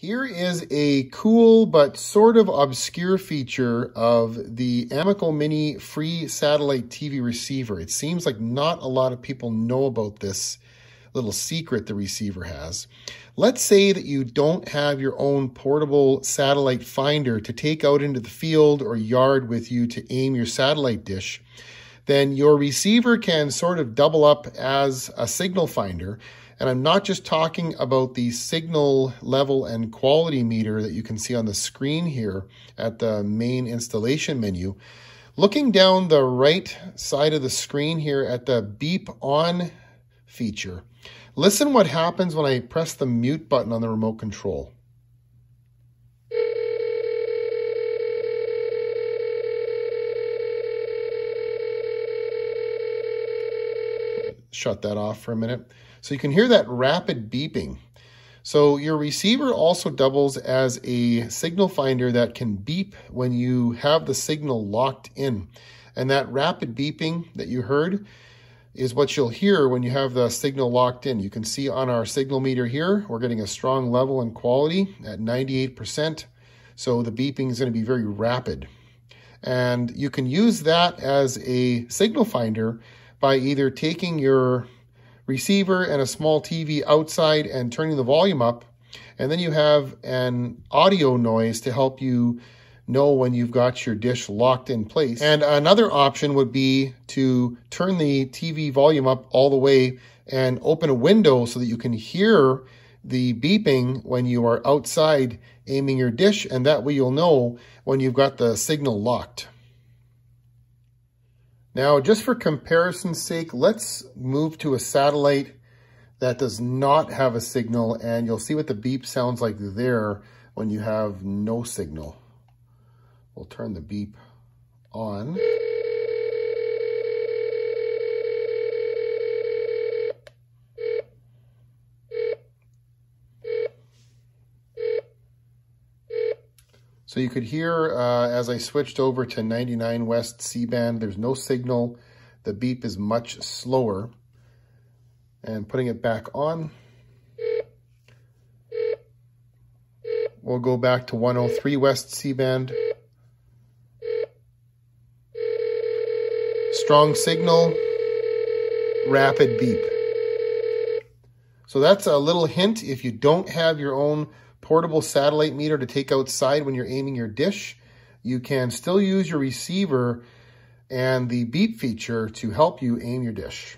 Here is a cool but sort of obscure feature of the Amiko Mini free satellite TV receiver. It seems like not a lot of people know about this little secret the receiver has. Let's say that you don't have your own portable satellite finder to take out into the field or yard with you to aim your satellite dish. Then your receiver can sort of double up as a signal finder. And I'm not just talking about the signal level and quality meter that you can see on the screen here at the main installation menu. Looking down the right side of the screen here at the beep on feature, listen what happens when I press the mute button on the remote control. Shut that off for a minute. So you can hear that rapid beeping. So your receiver also doubles as a signal finder that can beep when you have the signal locked in. And that rapid beeping that you heard is what you'll hear when you have the signal locked in. You can see on our signal meter here, we're getting a strong level and quality at 98%. So the beeping is going to be very rapid. And you can use that as a signal finder by either taking your receiver and a small TV outside and turning the volume up, and then you have an audio noise to help you know when you've got your dish locked in place. And another option would be to turn the TV volume up all the way and open a window so that you can hear the beeping when you are outside aiming your dish, and that way you'll know when you've got the signal locked. Now, just for comparison's sake, let's move to a satellite that does not have a signal, and you'll see what the beep sounds like there when you have no signal. We'll turn the beep on. So you could hear as I switched over to 99 West C-band, there's no signal. The beep is much slower. And putting it back on, we'll go back to 103 West C-band. Strong signal, rapid beep. So that's a little hint. If you don't have your own portable satellite meter to take outside when you're aiming your dish, you can still use your receiver and the beep feature to help you aim your dish.